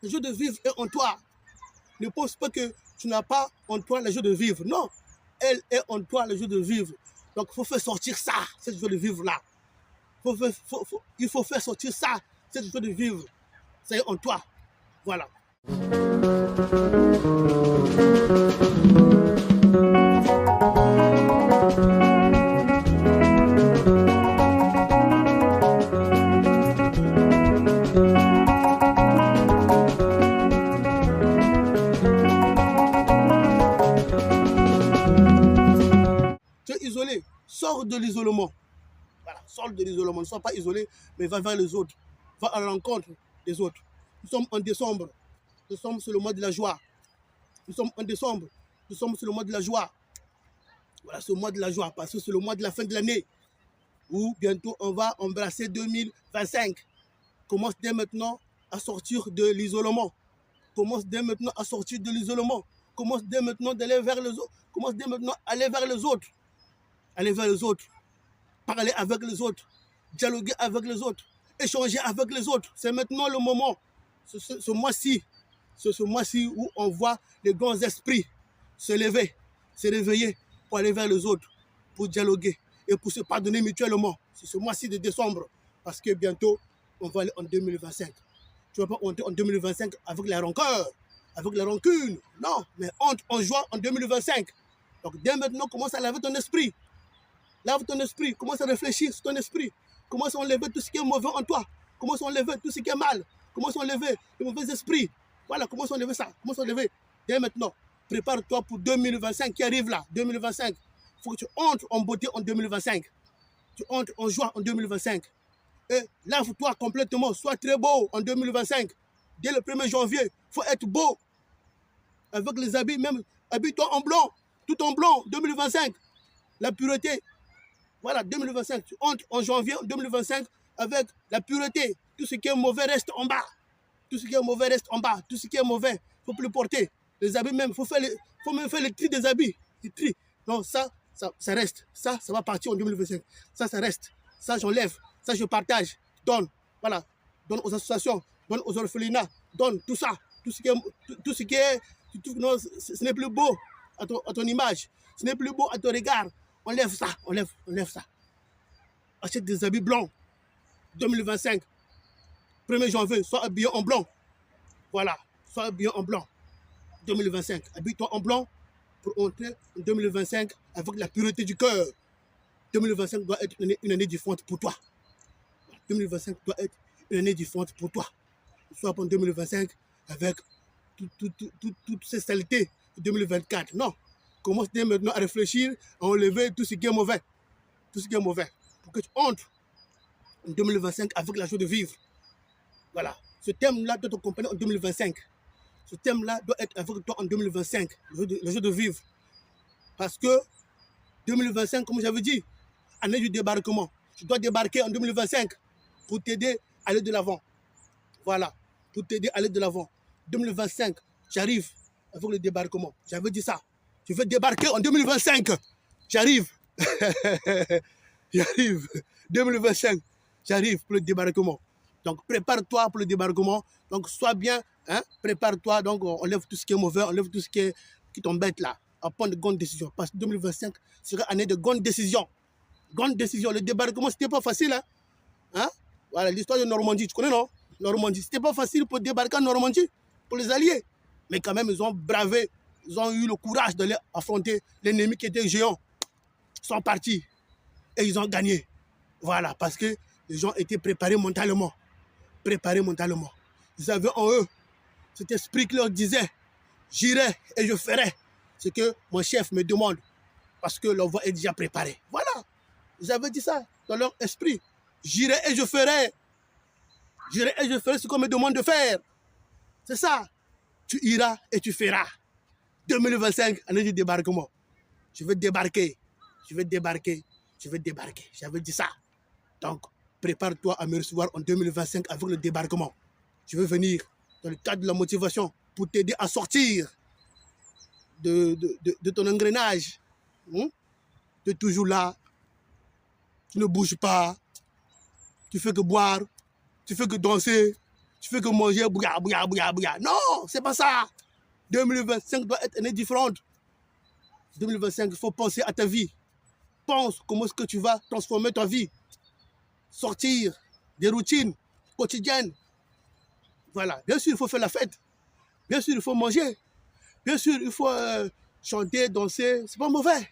La joie de vivre est en toi. Ne pense pas que tu n'as pas en toi la joie de vivre. Non, elle est en toi la joie de vivre. Donc, il faut faire sortir ça, cette joie de vivre-là. Il faut faire sortir ça, cette joie de vivre. Ça est en toi. Voilà. Tu es isolé, sors de l'isolement. Voilà, sors de l'isolement. Ne sois pas isolé, mais va vers les autres. Va à la rencontre des autres. Nous sommes en décembre. Nous sommes sur le mois de la joie. Nous sommes en décembre. Nous sommes sur le mois de la joie. Voilà, ce mois de la joie, parce que c'est le mois de la fin de l'année, où bientôt on va embrasser 2025. Commence dès maintenant à sortir de l'isolement. Commence dès maintenant à sortir de l'isolement. Commence dès maintenant d'aller vers les autres. Commence dès maintenant à aller vers les autres. Aller vers les autres. Parler avec les autres. Dialoguer avec les autres. Échanger avec les autres. C'est maintenant le moment. Ce mois-ci. C'est ce mois-ci où on voit les grands esprits se lever, se réveiller pour aller vers les autres, pour dialoguer et pour se pardonner mutuellement. C'est ce mois-ci de décembre. Parce que bientôt, on va aller en 2025. Tu ne vas pas entrer en 2025 avec la rancœur, avec la rancune. Non, mais entre en joie en 2025. Donc dès maintenant, commence à laver ton esprit. Lave ton esprit, commence à réfléchir sur ton esprit. Commence à enlever tout ce qui est mauvais en toi. Commence à enlever tout ce qui est mal. Commence à enlever les mauvais esprits. Voilà, commence à enlever ça. Commence à enlever dès maintenant. Prépare-toi pour 2025 qui arrive là. 2025. Il faut que tu entres en beauté en 2025. Tu entres en joie en 2025. Et lave-toi complètement. Sois très beau en 2025. Dès le 1er janvier, il faut être beau. Avec les habits, même habille-toi en blanc. Tout en blanc, 2025. La pureté. Voilà, 2025. Tu entres en janvier 2025 avec la pureté. Tout ce qui est mauvais reste en bas. Tout ce qui est mauvais reste en bas. Tout ce qui est mauvais, il ne faut plus le porter. Les habits même, il faut même faire le tri des habits. Le tri. Non, ça reste. Ça va partir en 2025. Ça reste. Ça, j'enlève. Ça, je partage. Donne. Voilà. Donne aux associations. Donne aux orphelinats. Donne tout ça. Tout ce qui est non, ce n'est plus beau à ton image. Ce n'est plus beau à ton regard. Enlève ça. Enlève ça. Achète des habits blancs. 2025. 1er janvier, sois habillé en blanc. Voilà. Sois habillé en blanc. 2025. Habille-toi en blanc pour entrer en 2025 avec la pureté du cœur. 2025 doit être une année différente pour toi. 2025 doit être une année différente pour toi. Soit en 2025 avec toutes ces saletés de 2024. Non. Commence dès maintenant à réfléchir, à enlever tout ce qui est mauvais. Tout ce qui est mauvais. Pour que tu entres en 2025 avec la joie de vivre. Voilà. Ce thème-là doit t'accompagner en 2025. Ce thème-là doit être avec toi en 2025, le jeu de vivre. Parce que 2025, comme j'avais dit, année du débarquement. Tu dois débarquer en 2025 pour t'aider à aller de l'avant. Voilà, pour t'aider à aller de l'avant. 2025, j'arrive avec le débarquement. J'avais dit ça. Je vais débarquer en 2025. J'arrive. J'arrive. 2025, j'arrive pour le débarquement. Donc, prépare-toi pour le débarquement. Donc, sois bien, hein? Prépare-toi. Donc, on enlève tout ce qui est mauvais, on enlève tout ce qui t'embête là. On prend de grandes décisions. Parce que 2025 sera année de grandes décisions. Grandes décisions. Le débarquement, c'était pas facile. Hein? Voilà, l'histoire de Normandie, tu connais, non? Normandie. C'était pas facile pour débarquer en Normandie, pour les Alliés. Mais quand même, ils ont bravé. Ils ont eu le courage d'aller affronter l'ennemi qui était géant. Ils sont partis. Et ils ont gagné. Voilà, parce que les gens étaient préparés mentalement. Préparés mentalement. Ils avaient en eux cet esprit qui leur disait, j'irai et je ferai ce que mon chef me demande, parce que leur voie est déjà préparée. Voilà. Ils avaient dit ça dans leur esprit. J'irai et je ferai. J'irai et je ferai ce qu'on me demande de faire. C'est ça. Tu iras et tu feras. 2025, année du débarquement. Je vais débarquer. Je vais débarquer. Je vais débarquer. J'avais dit ça. Donc, prépare-toi à me recevoir en 2025 avec le débarquement. Je vais venir dans le cadre de la motivation pour t'aider à sortir de ton engrenage. Tu es toujours là. Tu ne bouges pas. Tu fais que boire. Tu fais que danser. tu fais que manger, bouya, bouya, bouya, bouya. Non, c'est pas ça. 2025 doit être une année différente. 2025, il faut penser à ta vie. Pense comment est-ce que tu vas transformer ta vie. Sortir des routines quotidiennes. Voilà. Bien sûr, il faut faire la fête. Bien sûr, il faut manger. Bien sûr, il faut chanter, danser. C'est pas mauvais.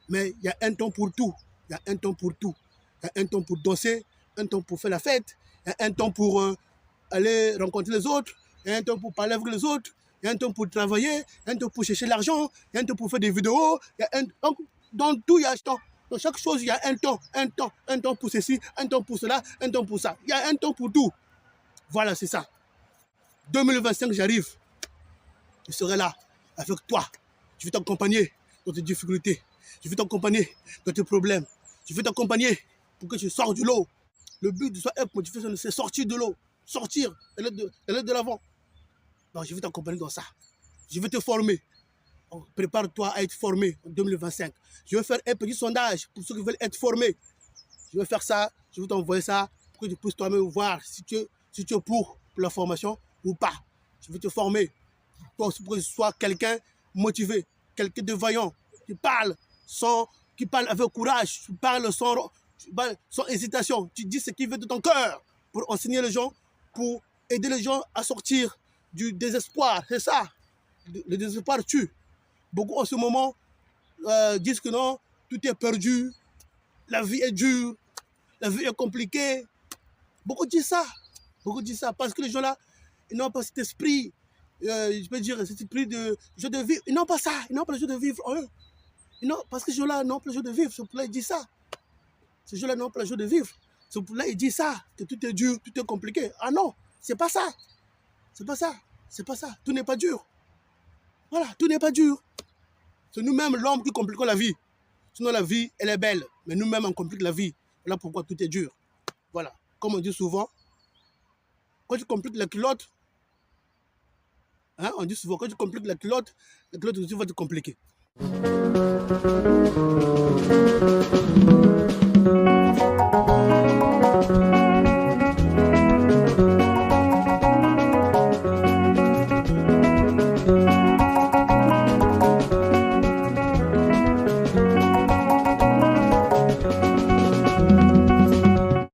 Mais il y a un temps pour tout. Il y a un temps pour tout. Il y a un temps pour danser, un temps pour faire la fête. Il y a un temps pour aller rencontrer les autres. Il y a un temps pour parler avec les autres. Il y a un temps pour travailler. Il y a un temps pour chercher l'argent. Il y a un temps pour faire des vidéos. Il y a un... Donc, dans tout, il y a un temps. Dans chaque chose, il y a un temps. Un temps pour ceci, un temps pour cela, un temps pour ça. Il y a un temps pour tout. Voilà, c'est ça. 2025, j'arrive. Je serai là avec toi. Je vais t'accompagner dans tes difficultés. Je vais t'accompagner dans tes problèmes. Je vais t'accompagner pour que tu sors du lot. Le but de cette motivation, c'est sortir de l'eau. Sortir, aller de l'avant. Donc, je vais t'accompagner dans ça. Je vais te former. Donc, prépare-toi à être formé en 2025. Je vais faire un petit sondage pour ceux qui veulent être formés. Je vais faire ça, je vais t'envoyer ça pour que tu puisses toi-même voir si tu es pour la formation ou pas. Je vais te former pour que tu sois quelqu'un motivé, quelqu'un de vaillant, qui parle avec courage, qui parle sans hésitation. Tu dis ce qui veut de ton cœur pour enseigner les gens, pour aider les gens à sortir du désespoir. C'est ça. Le désespoir tue. Beaucoup en ce moment disent que non, tout est perdu, la vie est dure, la vie est compliquée. Beaucoup disent ça. Beaucoup disent ça parce que les gens-là, ils n'ont pas cet esprit, je peux dire, cet esprit de jeu de vivre. Ils n'ont pas ça. Ils n'ont pas le jeu de vivre en eux. Parce que ces gens-là n'ont pas le jeu de vivre. C'est pour là ils disent ça. Ces gens-là n'ont pas le jeu de vivre. C'est pour là ils disent ça, que tout est dur, tout est compliqué. Ah non, c'est pas ça. C'est pas ça. C'est pas ça. Tout n'est pas dur. Voilà, tout n'est pas dur. C'est nous-mêmes l'homme qui compliquons la vie. Sinon la vie, elle est belle. Mais nous-mêmes, on complique la vie. Voilà pourquoi tout est dur. Voilà. Comme on dit souvent, quand tu compliques la culotte, hein, on dit souvent, quand tu compliques la culotte aussi va te compliquer.